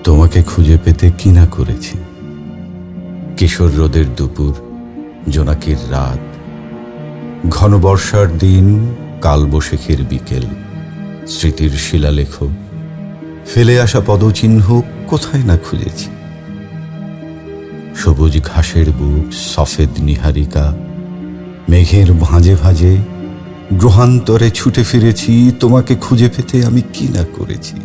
তোমাকে খুঁজে পেতে কি না করেছি। কিশোর রোদের দুপুর, জোনাকির রাত, ঘন বর্ষার দিন, কালবৈশাখীর বিকেল, স্মৃতির শিলালেখ, ফেলে আসা পদচিহ্ন কোথায় না খুঁজেছি। সবুজ ঘাসের বুক, সফেদ নিহারিকা, মেঘের ভাঁজে ভাঁজে গ্রহান্তরে ছুটে ফিরেছি। তোমাকে খুঁজে পেতে আমি কি না করেছি।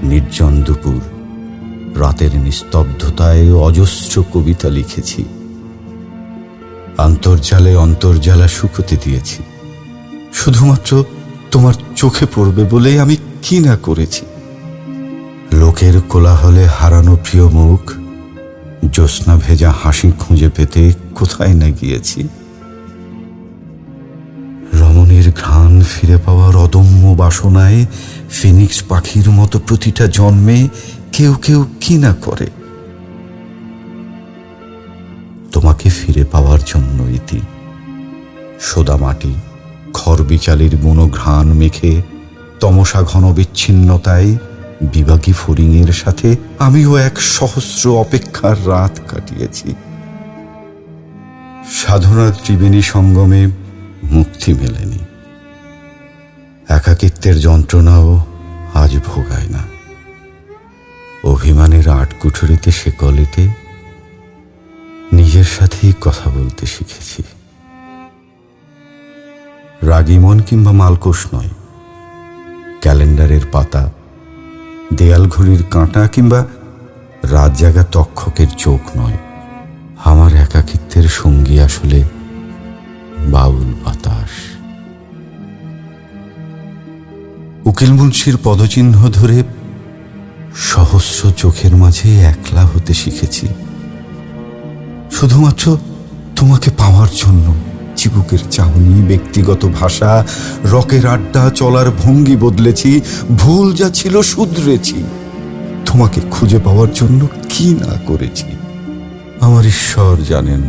নির্জন দুপুর, রাতের নিস্তব্ধতায় অজস্র কবিতা লিখেছি। অন্তর্জালে অন্তর্জালা শুকোতে দিয়েছি, শুধুমাত্র তোমার চোখে পড়বে বলেই আমি কি না করেছি। লোকের কোলাহলে হারানো প্রিয় মুখ, জ্যোৎস্না ভেজা হাসি খুঁজে পেতে কোথায় না গিয়েছি। রমণীর ঘ্রাণ ফিরে পাওয়ার অদম্য বাসনায় ফিনিক্স পাখির মতো প্রতিটা জন্মে কেউ কেউ কি না করে। তোমাকে ফিরে পাওয়ার জন্য ইতি সোদা মাটি, খড়বিচালির বুনো ঘ্রাণ মেখে তমসা ঘন বিচ্ছিন্নতায় বিভাগী ফড়িংয়ের সাথে আমিও এক সহস্র অপেক্ষার রাত কাটিয়েছি। সাধনার ত্রিবেণী সঙ্গমে মুক্তি মেলেনি, একাকিত্বের যন্ত্রণাও আজ ভোগায় না। অভিমানের আটকুঠুরিতে শেকলেতে নিজের সাথেই কথা বলতে শিখেছি। রাগী মন কিংবা মালকোষ নয়, ক্যালেন্ডারের পাতা, দেয়াল ঘড়ির কাঁটা কিংবা রাত জাগা তক্ষকের চোখ নয়। আমার একাকিত্বের সঙ্গী আসলে বাউল বাতাস। উকিল মুন্সির পদচিহ্ন ধরে সহস্র চোখের মাঝে একলা হতে শিখেছি, শুধুমাত্র তোমাকে পাওয়ার জন্য। চিবুকের চাহনি, ব্যক্তিগত ভাষা, রকের আড্ডা, চলার ভঙ্গি বদলেছি, ভুল যা ছিল শুধরেছি। তোমাকে খুঁজে পাওয়ার জন্য কি না করেছি আমার ঈশ্বর জানেন।